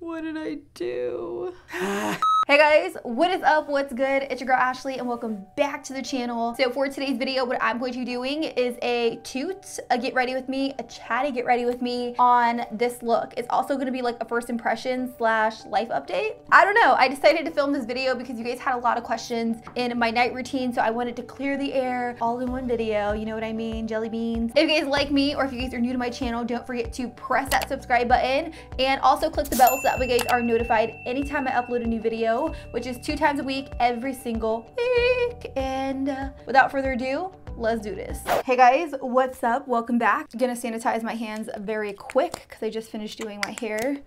What did I do? Hey guys, what is up? What's good? It's your girl Ashley and welcome back to the channel. So for today's video, what I'm going to be doing is a toot, a get ready with me, a chatty get ready with me on this look. It's also going to be like a first impression slash life update. I don't know. I decided to film this video because you guys had a lot of questions in my night routine. So I wanted to clear the air all in one video. You know what I mean? Jelly beans. If you guys like me or if you guys are new to my channel, don't forget to press that subscribe button and also click the bell so that way you guys are notified anytime I upload a new video, which is 2 times a week, every single week. And without further ado, let's do this. Hey guys, what's up? Welcome back. I'm gonna sanitize my hands very quick because I just finished doing my hair.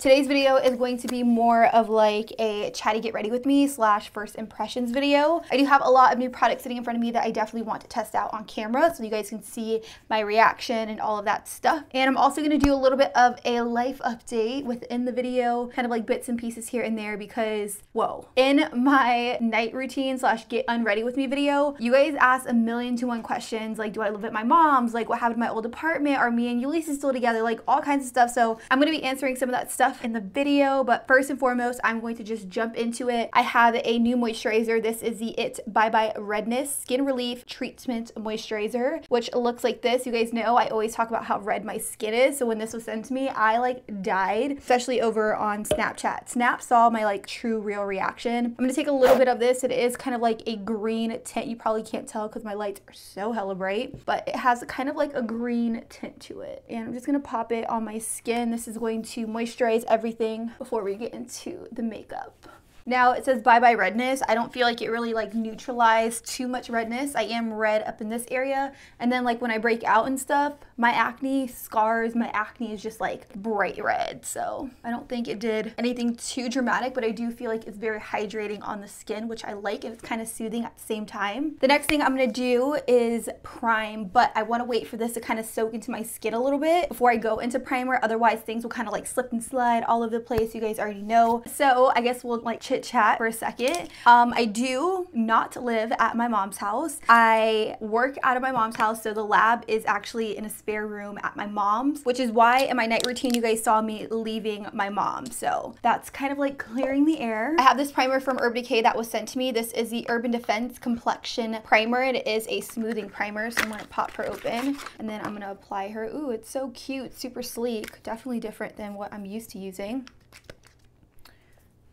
Today's video is going to be more of like a chatty get ready with me slash first impressions video. I do have a lot of new products sitting in front of me that I definitely want to test out on camera so you guys can see my reaction and all of that stuff. And I'm also going to do a little bit of a life update within the video, kind of like bits and pieces here and there because, whoa. In my night routine slash get unready with me video, you guys asked 1,000,000 questions like, do I live at my mom's? Like, what happened to my old apartment? Are me and Ulysses still together? Like all kinds of stuff. So I'm going to be answering some of that stuff in the video, but first and foremost, I'm going to just jump into it. I have a new moisturizer. This is the It Bye Bye Redness Skin Relief Treatment Moisturizer, which looks like this. You guys know I always talk about how red my skin is, so when this was sent to me, I like died, especially over on Snapchat. Snap saw my like true real reaction. I'm gonna take a little bit of this. It is kind of like a green tint. You probably can't tell because my lights are so hella bright, but it has kind of like a green tint to it. And I'm just gonna pop it on my skin. This is going to moisturize everything before we get into the makeup. Now it says bye bye redness. I don't feel like it really like neutralized too much redness. I am red up in this area, and then like when I break out and stuff, my acne scars, my acne is just like bright red. So I don't think it did anything too dramatic, but I do feel like it's very hydrating on the skin, which I like, and it's kind of soothing at the same time. The next thing I'm gonna do is prime, but I want to wait for this to kind of soak into my skin a little bit before I go into primer. Otherwise things will kind of like slip and slide all over the place. You guys already know. So I guess we'll like chit chat for a second. I do not live at my mom's house. I work out of my mom's house, so the lab is actually in a spare room at my mom's, which is why in my night routine you guys saw me leaving my mom. So that's kind of like clearing the air. I have this primer from Urban Decay that was sent to me. This is the Urban Defense Complexion Primer. It is a smoothing primer, so I'm gonna pop her open and then I'm gonna apply her. Ooh, it's so cute, super sleek, definitely different than what I'm used to using.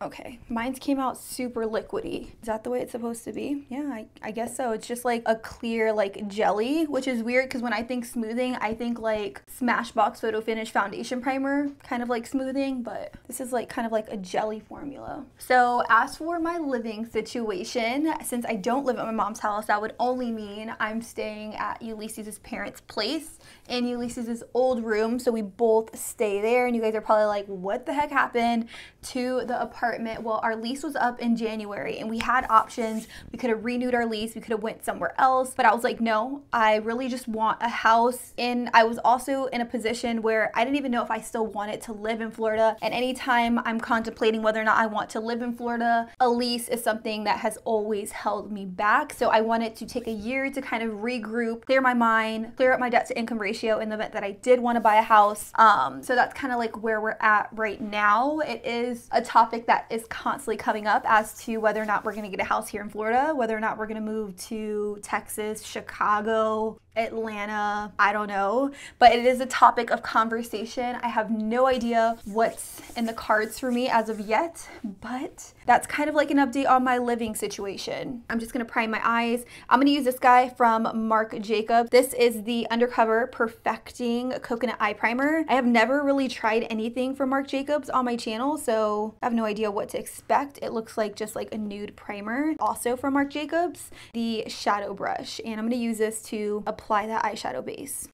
Okay, mine came out super liquidy. Is that the way it's supposed to be? Yeah, I guess so. It's just like a clear like jelly, which is weird because when I think smoothing, I think like Smashbox Photo Finish Foundation Primer, kind of like smoothing, but this is like kind of like a jelly formula. So as for my living situation, since I don't live at my mom's house, that would only mean I'm staying at Ulysses' parents' place in Ulysses' old room. So we both stay there, and you guys are probably like, what the heck happened to the apartment? Well, our lease was up in January and we had options. We could have renewed our lease, we could have went somewhere else, but I was like, no, I really just want a house. And I was also in a position where I didn't even know if I still wanted to live in Florida. And anytime I'm contemplating whether or not I want to live in Florida, a lease is something that has always held me back. So I wanted to take a year to kind of regroup, clear my mind, clear up my debt to income ratio in the event that I did want to buy a house. So that's kind of like where we're at right now. It is a topic that is constantly coming up as to whether or not we're going to get a house here in Florida, whether or not we're going to move to Texas, Chicago, Atlanta, I don't know, but it is a topic of conversation. I have no idea what's in the cards for me as of yet, but that's kind of like an update on my living situation. I'm just gonna prime my eyes. I'm gonna use this guy from Marc Jacobs. This is the Undercover Perfecting Coconut Eye Primer. I have never really tried anything from Marc Jacobs on my channel, so I have no idea what to expect. It looks like just like a nude primer. Also from Marc Jacobs, the shadow brush, and I'm gonna use this to apply that eyeshadow base.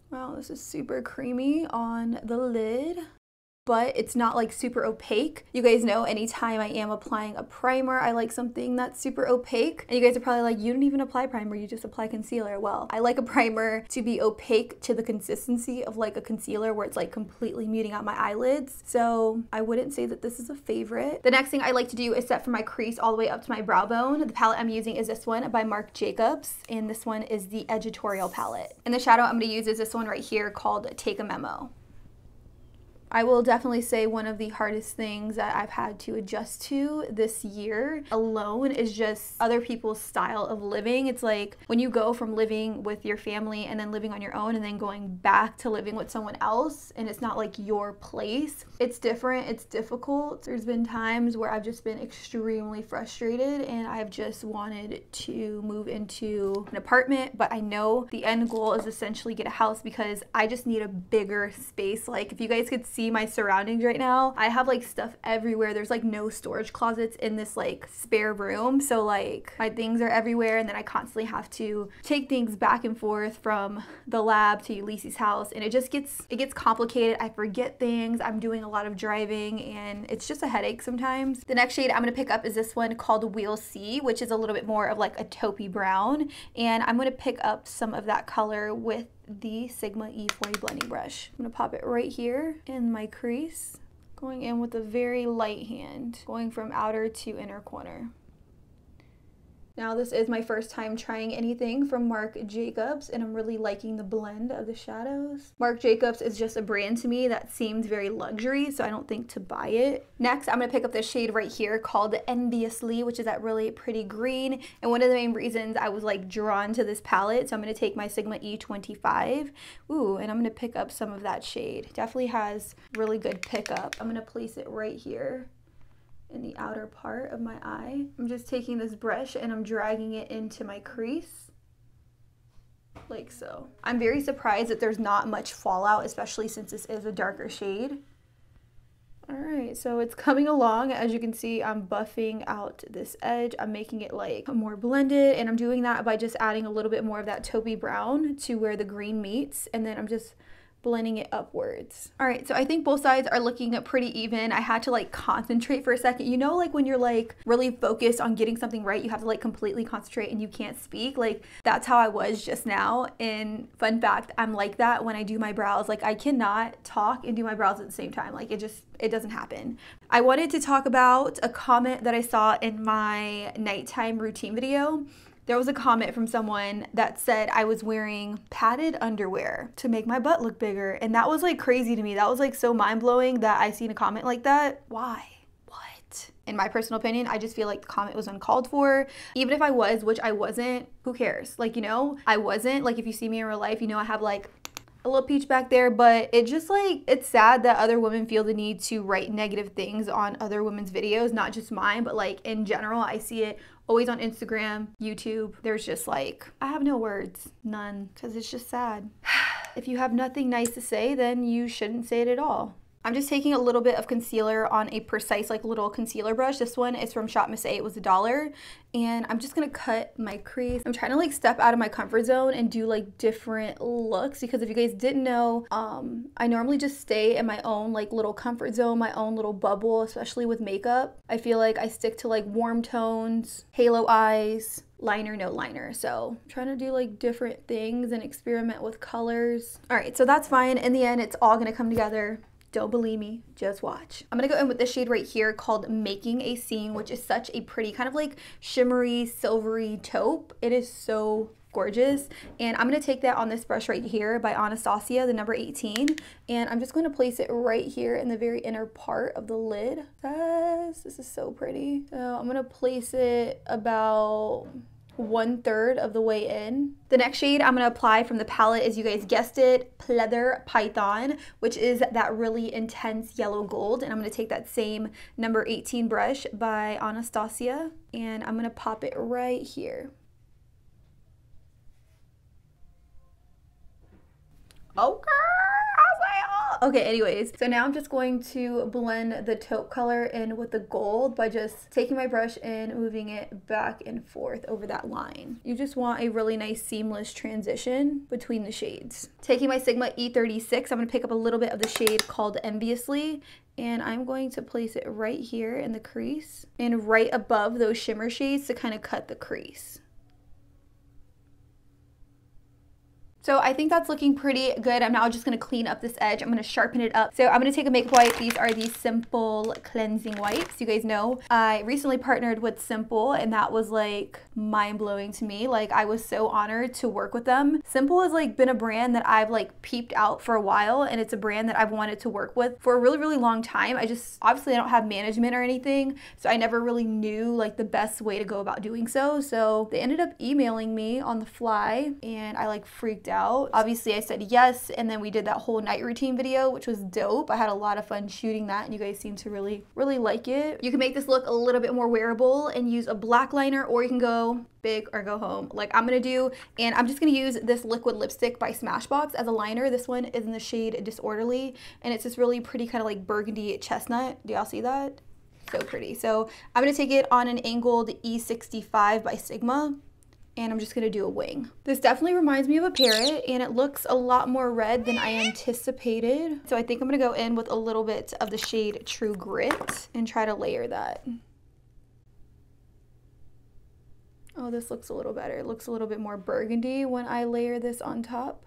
Wow, this is super creamy on the lid. but it's not like super opaque. You guys know anytime I am applying a primer, I like something that's super opaque. And you guys are probably like, you don't even apply primer, you just apply concealer. Well, I like a primer to be opaque to the consistency of like a concealer where it's like completely muting out my eyelids. So I wouldn't say that this is a favorite. The next thing I like to do is set from my crease all the way up to my brow bone. The palette I'm using is this one by Marc Jacobs, and this one is the Editorial palette. And the shadow I'm going to use is this one right here called Take a Memo. I will definitely say one of the hardest things that I've had to adjust to this year alone is just other people's style of living. It's like when you go from living with your family and then living on your own and then going back to living with someone else, and it's not like your place. It's different, it's difficult. There's been times where I've just been extremely frustrated and I've just wanted to move into an apartment, but I know the end goal is essentially get a house because I just need a bigger space. Like if you guys could see my surroundings right now, I have like stuff everywhere. There's like no storage closets in this like spare room, so like my things are everywhere, and then I constantly have to take things back and forth from the lab to Ulysses' house, and it gets complicated. I forget things. I'm doing a lot of driving and it's just a headache sometimes. The next shade I'm going to pick up is this one called Wheel C, which is a little bit more of like a taupey brown, and I'm going to pick up some of that color with the Sigma E40 blending brush. I'm going to pop it right here in my crease, going in with a very light hand, going from outer to inner corner. Now this is my first time trying anything from Marc Jacobs, and I'm really liking the blend of the shadows. Marc Jacobs is just a brand to me that seems very luxury, so I don't think to buy it. Next, I'm going to pick up this shade right here called Enviously, which is that really pretty green, and one of the main reasons I was like drawn to this palette, so I'm going to take my Sigma E25, and I'm going to pick up some of that shade. Definitely has really good pickup. I'm going to place it right here in the outer part of my eye. I'm just taking this brush and I'm dragging it into my crease like so. I'm very surprised that there's not much fallout, especially since this is a darker shade. Alright, so it's coming along. As you can see, I'm buffing out this edge. I'm making it like more blended, and I'm doing that by just adding a little bit more of that taupey brown to where the green meets, and then I'm just blending it upwards. All right, so I think both sides are looking pretty even. I had to like concentrate for a second. You know, like when you're like really focused on getting something right, you have to like completely concentrate and you can't speak. Like that's how I was just now. And fun fact, I'm like that when I do my brows. Like I cannot talk and do my brows at the same time. Like it doesn't happen. I wanted to talk about a comment that I saw in my nighttime routine video. There was a comment from someone that said I was wearing padded underwear to make my butt look bigger. And that was like crazy to me. That was like so mind-blowing that I seen a comment like that. Why? What? In my personal opinion, I just feel like the comment was uncalled for. Even if I was, which I wasn't, who cares? Like, you know, I wasn't. Like if you see me in real life, you know I have like a little peach back there, but it just like, it's sad that other women feel the need to write negative things on other women's videos, not just mine, but like in general. I see it always on Instagram, YouTube. There's just like, I have no words, none, because it's just sad. If you have nothing nice to say, then you shouldn't say it at all. I'm just taking a little bit of concealer on a precise like little concealer brush. This one is from Shop Miss A. It was $1. And I'm just gonna cut my crease. I'm trying to like step out of my comfort zone and do like different looks, because if you guys didn't know, I normally just stay in my own like little comfort zone, my own little bubble, especially with makeup. I feel like I stick to like warm tones, halo eyes, liner, no liner. So I'm trying to do like different things and experiment with colors. All right, so that's fine. In the end, it's all gonna come together. Don't believe me, just watch. I'm gonna go in with this shade right here called Making a Scene, which is such a pretty kind of like shimmery, silvery taupe. It is so gorgeous. And I'm gonna take that on this brush right here by Anastasia, the number 18. And I'm just gonna place it right here in the very inner part of the lid. Yes, this is so pretty. So I'm gonna place it about 1/3 of the way in. The next shade I'm going to apply from the palette is, you guys guessed it, Pleather Python, which is that really intense yellow gold. And I'm going to take that same number 18 brush by Anastasia, and I'm going to pop it right here. Okay. Okay, anyways, so now I'm just going to blend the taupe color in with the gold by just taking my brush and moving it back and forth over that line. You just want a really nice seamless transition between the shades. Taking my Sigma E36, I'm going to pick up a little bit of the shade called Enviously, and I'm going to place it right here in the crease and right above those shimmer shades to kind of cut the crease. So I think that's looking pretty good. I'm now just gonna clean up this edge. I'm gonna sharpen it up. So I'm gonna take a makeup wipe. These are the Simple cleansing wipes. You guys know I recently partnered with Simple, and that was like mind-blowing to me. Like, I was so honored to work with them. Simple has like been a brand that I've like peeped out for a while, and it's a brand that I've wanted to work with for a really, really long time. Obviously I don't have management or anything, so I never really knew like the best way to go about doing so. So they ended up emailing me on the fly, and I like freaked out. Obviously I said yes, and then we did that whole night routine video, which was dope. I had a lot of fun shooting that, and you guys seem to really, really like it. You can make this look a little bit more wearable and use a black liner, or you can go big or go home like I'm gonna do. And I'm just gonna use this liquid lipstick by Smashbox as a liner. This one is in the shade Disorderly, and it's this really pretty kind of like burgundy chestnut. Do y'all see that? So pretty. So I'm gonna take it on an angled E65 by Sigma, and I'm just gonna do a wing. This definitely reminds me of a parrot, and it looks a lot more red than I anticipated. So I think I'm gonna go in with a little bit of the shade True Grit and try to layer that. Oh, this looks a little better. It looks a little bit more burgundy when I layer this on top.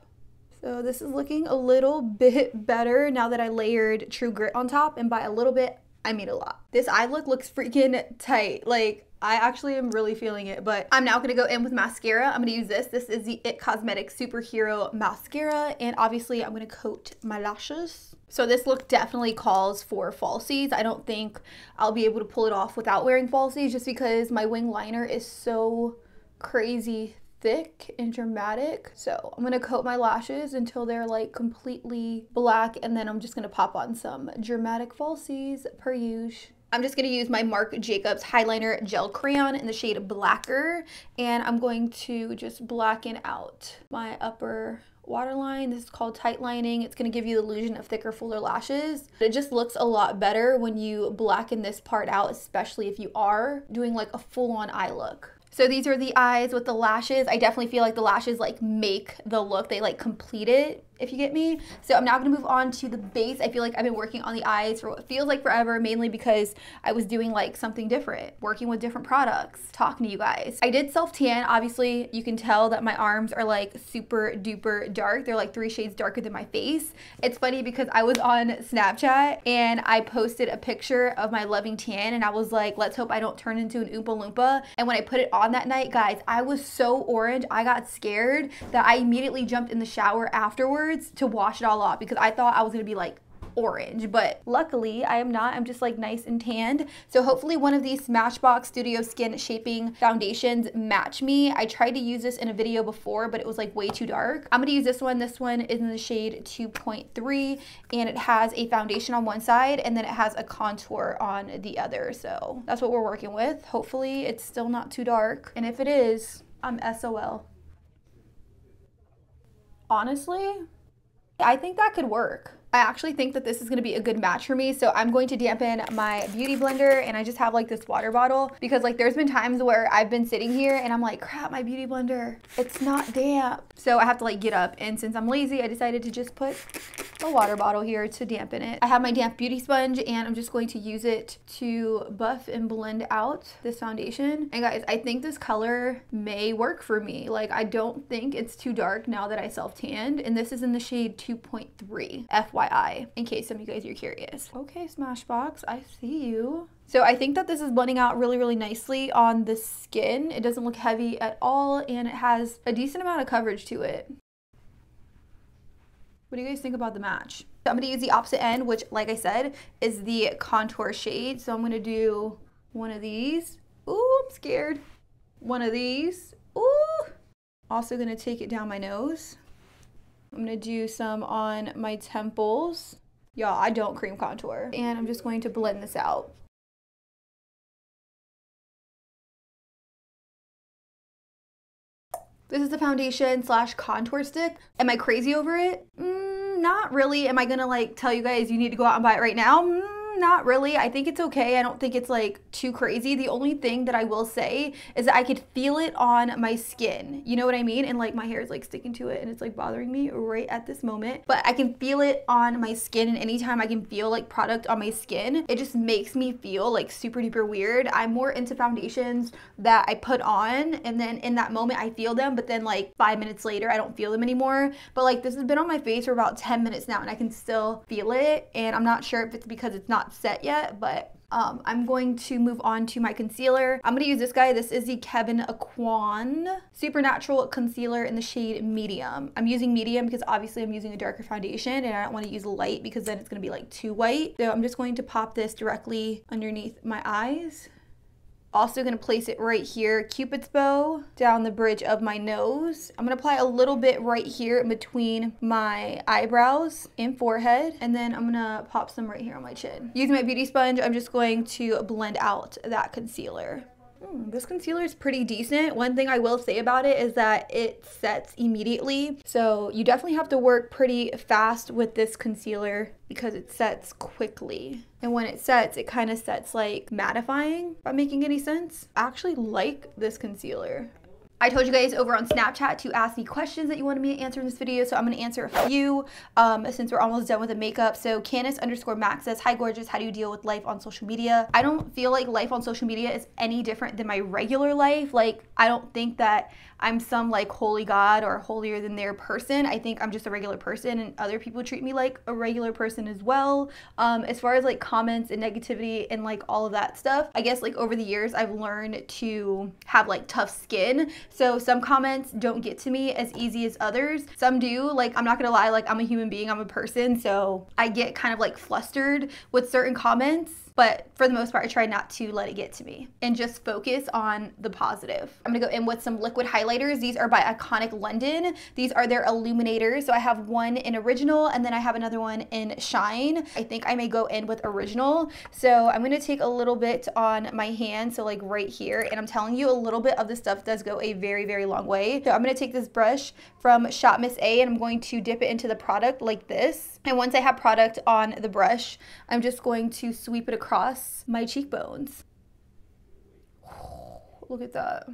So this is looking a little bit better now that I layered True Grit on top, and by a little bit, I mean a lot. This eye look looks freaking tight. Like, I actually am really feeling it, but I'm now gonna go in with mascara. I'm gonna use this. This is the It Cosmetics Superhero Mascara, and obviously I'm gonna coat my lashes. So this look definitely calls for falsies. I don't think I'll be able to pull it off without wearing falsies, just because my wing liner is so crazy thick and dramatic. So I'm gonna coat my lashes until they're like completely black, and then I'm just gonna pop on some dramatic falsies per usual. I'm just gonna use my Marc Jacobs Highliner Gel Crayon in the shade Blacker, and I'm going to just blacken out my upper waterline. This is called Tight Lining. It's gonna give you the illusion of thicker, fuller lashes. It just looks a lot better when you blacken this part out, especially if you are doing like a full-on eye look. So these are the eyes with the lashes. I definitely feel like the lashes like make the look, they like complete it, if you get me. So I'm now gonna move on to the base. I feel like I've been working on the eyes for what feels like forever, mainly because I was doing like something different, working with different products, talking to you guys. I did self-tan. Obviously you can tell that my arms are like super duper dark. They're like 3 shades darker than my face. It's funny because I was on Snapchat and I posted a picture of my loving tan, and I was like, let's hope I don't turn into an Oompa Loompa. And when I put it on that night, guys, I was so orange. I got scared that I immediately jumped in the shower afterwards to wash it all off, because I thought I was gonna be like orange, but luckily I am not. I'm just like nice and tanned. So hopefully one of these Smashbox Studio Skin Shaping Foundations match me. I tried to use this in a video before, but it was like way too dark. I'm gonna use this one. This one is in the shade 2.3, and it has a foundation on one side, and then it has a contour on the other. So that's what we're working with. Hopefully it's still not too dark, and if it is, I'm SOL. Honestly, I think that could work. I actually think that this is gonna be a good match for me. So I'm going to dampen my beauty blender, and I just have like this water bottle, because like there's been times where I've been sitting here and I'm like, crap, my beauty blender, it's not damp. So I have to like get up, and since I'm lazy, I decided to just put a water bottle here to dampen it. I have my damp beauty sponge, and I'm just going to use it to buff and blend out this foundation. And guys, I think this color may work for me. Like, I don't think it's too dark now that I self-tanned, and this is in the shade 2.3, FYI, in case some of you guys are curious. Okay, Smashbox, I see you. So I think that this is blending out really, really nicely on the skin. It doesn't look heavy at all, and it has a decent amount of coverage to it. What do you guys think about the match? I'm gonna use the opposite end, which, like I said, is the contour shade. So I'm gonna do one of these. Ooh, I'm scared. One of these. Ooh. Also gonna take it down my nose. I'm gonna do some on my temples. Y'all, I don't cream contour. And I'm just going to blend this out. This is the foundation slash contour stick. Am I crazy over it? Not really. Am I gonna like tell you guys you need to go out and buy it right now? Not really. I think it's okay. I don't think it's like too crazy. The only thing that I will say is that I could feel it on my skin. You know what I mean? And like my hair is like sticking to it and it's like bothering me right at this moment. But I can feel it on my skin, and anytime I can feel like product on my skin, it just makes me feel like super duper weird. I'm more into foundations that I put on and then in that moment I feel them, but then like 5 minutes later I don't feel them anymore. But like this has been on my face for about 10 minutes now and I can still feel it, and I'm not sure if it's because it's not set yet, but I'm going to move on to my concealer. I'm going to use this guy. This is the Kevyn Aucoin Supernatural Concealer in the shade Medium. I'm using medium because obviously I'm using a darker foundation and I don't want to use light because then it's going to be like too white. So I'm just going to pop this directly underneath my eyes. Also gonna place it right here, Cupid's bow, down the bridge of my nose. I'm gonna apply a little bit right here in between my eyebrows and forehead, and then I'm gonna pop some right here on my chin. Using my beauty sponge, I'm just going to blend out that concealer. This concealer is pretty decent. One thing I will say about it is that it sets immediately. So you definitely have to work pretty fast with this concealer because it sets quickly. And when it sets, it kind of sets like mattifying, if I'm making any sense. I actually like this concealer. I told you guys over on Snapchat to ask me questions that you wanted me to answer in this video, so I'm going to answer a few since we're almost done with the makeup. So Candice_Max says, hi gorgeous, how do you deal with life on social media? I don't feel like life on social media is any different than my regular life. Like, I don't think that I'm some like holy god or holier than their person. I think I'm just a regular person and other people treat me like a regular person as well. As far as like comments and negativity and like all of that stuff, I guess like over the years I've learned to have like tough skin. So some comments don't get to me as easy as others. Some do. Like, I'm not gonna lie, like I'm a human being, I'm a person, so I get kind of like flustered with certain comments. But for the most part, I try not to let it get to me and just focus on the positive. I'm gonna go in with some liquid highlighters. These are by Iconic London. These are their illuminators. So I have one in Original and then I have another one in Shine. I think I may go in with Original. So I'm gonna take a little bit on my hand, so like right here. And I'm telling you, a little bit of this stuff does go a very, very long way. So I'm gonna take this brush from Shop Miss A and I'm going to dip it into the product like this. And once I have product on the brush, I'm just going to sweep it across my cheekbones. Look at that.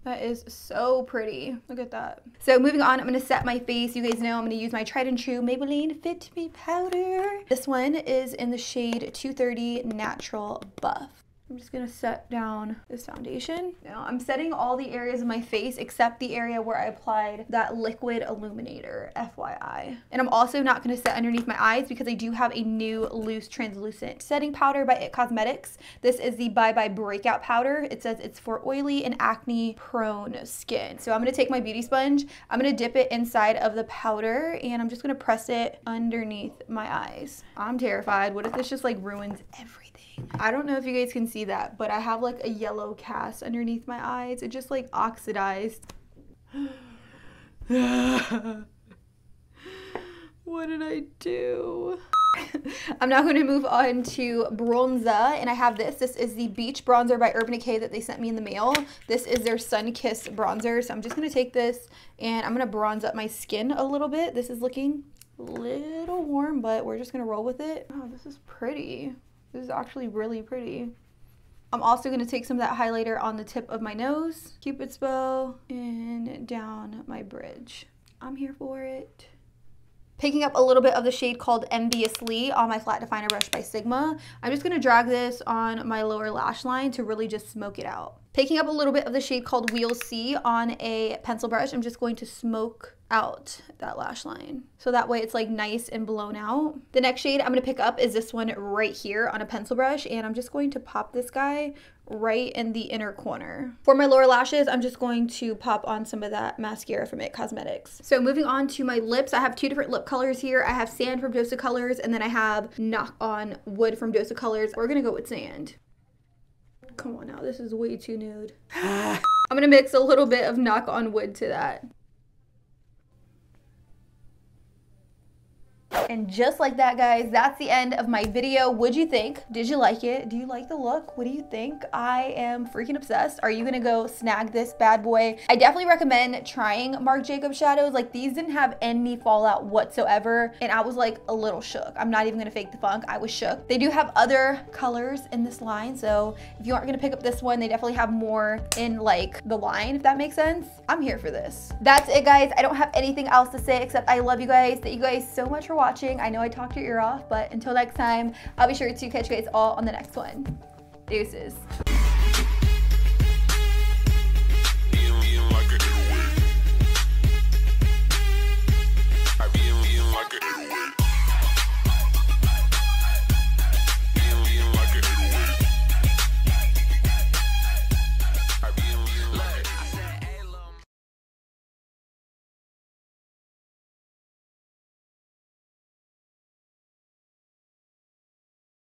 That is so pretty. Look at that. So moving on, I'm going to set my face. You guys know I'm going to use my tried and true Maybelline Fit Me powder. This one is in the shade 230 Natural Buff. I'm just gonna set down this foundation. Now I'm setting all the areas of my face except the area where I applied that liquid illuminator, FYI. And I'm also not gonna set underneath my eyes because I do have a new loose translucent setting powder by IT Cosmetics. This is the Bye Bye Breakout Powder. It says it's for oily and acne prone skin. So I'm gonna take my beauty sponge, I'm gonna dip it inside of the powder and I'm just gonna press it underneath my eyes. I'm terrified. What if this just like ruins everything? I don't know if you guys can see that, but I have like a yellow cast underneath my eyes. It just like oxidized. What did I do? I'm now going to move on to bronzer, and I have this. This is the Beach Bronzer by Urban Decay that they sent me in the mail. This is their Sun Kiss bronzer, so I'm just going to take this and I'm going to bronze up my skin a little bit. This is looking a little warm, but we're just going to roll with it. Oh, this is pretty. This is actually really pretty. I'm also going to take some of that highlighter on the tip of my nose, Cupid's bow, and down my bridge. I'm here for it. Picking up a little bit of the shade called Enviously on my flat definer brush by Sigma. I'm just going to drag this on my lower lash line to really just smoke it out. Picking up a little bit of the shade called Wheel C on a pencil brush, I'm just going to smoke out that lash line. So that way it's like nice and blown out. The next shade I'm going to pick up is this one right here on a pencil brush, and I'm just going to pop this guy right in the inner corner. For my lower lashes, I'm just going to pop on some of that mascara from IT Cosmetics. So moving on to my lips, I have two different lip colors here. I have Sand from Dose of Colors, and then I have Knock on Wood from Dose of Colors. We're going to go with Sand. Come on now, this is way too nude. I'm going to mix a little bit of Knock on Wood to that. And just like that, guys, that's the end of my video. What'd you think? Did you like it? Do you like the look? What do you think? I am freaking obsessed. Are you gonna go snag this bad boy? I definitely recommend trying Marc Jacobs shadows. Like, these didn't have any fallout whatsoever, and I was like a little shook. I'm not even gonna fake the funk. I was shook. They do have other colors in this line, so if you aren't gonna pick up this one, they definitely have more in like the line, if that makes sense. I'm here for this. That's it, guys. I don't have anything else to say except I love you guys. Thank you guys so much for watching. I know I talked your ear off, but until next time, I'll be sure to catch you guys all on the next one. Deuces.